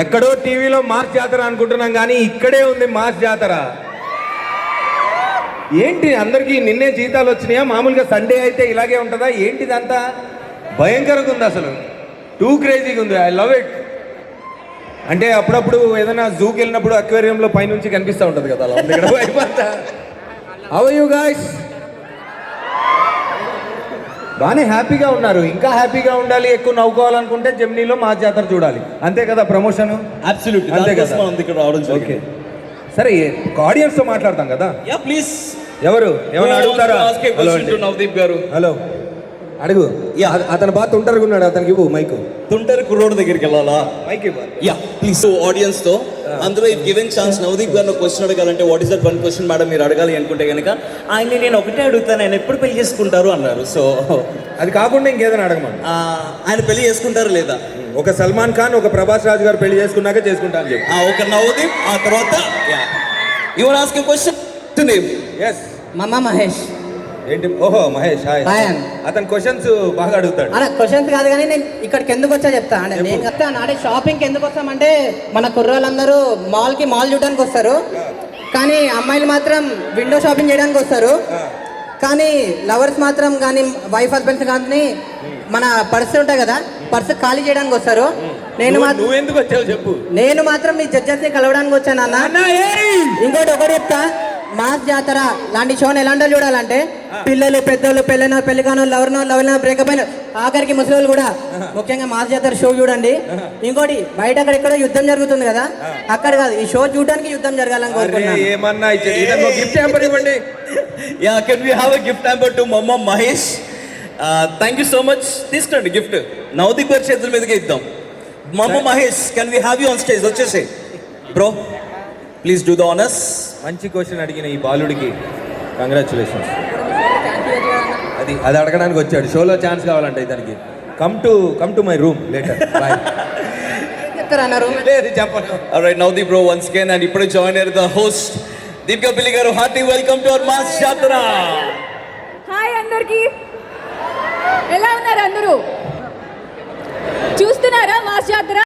ఎక్కడో టీవీలో మాస్ జాతర అనుకుంటున్నాం కానీ ఇక్కడే ఉంది మాస్ జాతర. ఏంటి అందరికీ నిన్నే జీతాలు వచ్చినాయా? మామూలుగా సండే అయితే ఇలాగే ఉంటుందా? ఏంటిదంతా భయంకరంగా ఉంది, అసలు టూ క్రేజీగా ఉంది. I love it. అంటే అప్పుడప్పుడు ఏదైనా జూకి వెళ్ళినప్పుడు అక్వేరియంలో పైనుంచి కనిపిస్తూ ఉంటుంది కదా, అలా ఉంది ఇక్కడ వైపు అంతా. How are you guys? బాగానే హ్యాపీగా ఉన్నారు. ఇంకా హ్యాపీగా ఉండాలి, ఎక్కువ నవ్వుకోవాలనుకుంటే జెమినీలో మా జాతర చూడాలి, అంతే కదా ప్రమోషన్. అబ్సల్యూట్లీ, అంతే కదా. ఇక్కడ రావడం ఓకే, సరే ఆడియన్స్ తో మాట్లాడతాం కదా. Yeah please. ఎవరు ఏమైనా అడుగుతారా? నవదీప్ గారు, హలో, అడుగు. అతను బాగా తుంటరుగా ఉన్నాడు, అతనికి ఇవ్వు మైకు. తుంటరి కుర్రోడ్ దగ్గరికి వెళ్ళాలా? మైక్ ఇవ్వు. Yeah please. ఆడియన్స్ తో అందులో ఇఫ్ గివెన్ ఛాన్స్ నవదీప్ గారిని క్వశ్చన్ అడగాలంటే what is that one question madam మీరు అడగాలి అనుకుంటే కనుక ఆయన్ని నేను ఒకటే అడుగుతాను, ఆయన ఎప్పుడు పెళ్లి చేసుకుంటారు అన్నారు. సో అది కాకుండా ఇంకేదైనా అడగమని. ఆయన పెళ్లి చేసుకుంటారు లేదా? ఒక సల్మాన్ ఖాన్, ఒక ప్రభాస్ రాజు గారు పెళ్లి చేసుకున్నాక చేసుకుంటా అని చెప్పి. ఒక నవదీప్, ఆ తర్వాత you are asking question to name. yes మామ మహేష్. ఏంటి? ఓహో మహేష్, హాయ్. అతను క్వశ్చన్స్ బాగా అడుగుతాడు. అలా క్వశ్చన్స్ కాదు కానీ నేను ఇక్కడికి ఎందుకు వచ్చా చెప్తా. అంటే నేను చెప్తాను, అంటే షాపింగ్కి ఎందుకు వస్తామంటే మన కుర్రోళ్ళందరూ మాల్ చూడడానికి వస్తారు, కానీ అమ్మాయిలు మాత్రం విండో షాపింగ్ చేయడానికి వస్తారు. కానీ లవర్స్ మాత్రం కానీ వైఫ్ హస్బెండ్స్ కానీ మన పర్స్ ఉంటాయి కదా, పర్స్ ఖాళీ చేయడానికి వస్తారు. నువ్వు ఎందుకు వచ్చావు చెప్పు. నేను మాత్రం మీ జడ్జెస్ ని కలవడానికి వచ్చాను అన్న. ఇంకోటి ఒకటి చెప్తా, మాస్ జాతర లాంటి షోని ఎలాంటి చూడాలంటే పిల్లలు, పెద్దలు, పెళ్ళైన, పెళ్లికాను, లవర్న బ్రేకప్ అయిన, ఆఖరికి ముసలి కూడా ముఖ్యంగా మాస్ జాతర షో చూడండి. ఇంకోటి బయట అక్కడెక్కడో యుద్ధం జరుగుతుంది కదా, అక్కడ కాదు, ఈ షో చూడడానికి యుద్ధం జరగాలని కోరుకుంటున్నాను. ఏమన్నా గిఫ్ట్ హ్యాంపర్ ఇవ్వండి. Yeah, can we have a gift hamper to Mamma Mahesh? Thank you so much. తీసుకోండి గిఫ్ట్, నవదీప్ గారి చేతుల మీదకే ఇద్దాం. Mamma Mahesh, can we have you on stage? వచ్చేసే bro, please do the honours. మంచి క్వశ్చన్ అడిగిన ఈ బాలుడికి కంగ్రాచులేషన్స్. అది అడగడానికి వచ్చాడు, షోలో ఛాన్స్ కావాలంటే ఇతనికి. Come to my room later. Bye. లేదు చెప్పను. Alright Navdeep bro, once again and ఇప్పుడే జాయిన్ అయ్యారు ద హోస్ట్ దీపికా పిల్లి గారు. Hearty welcome to our mass జాతర. హాయ్ అందరికి, ఎలా ఉన్నారు అందరూ? చూస్తున్నారా మాస్ జాతర?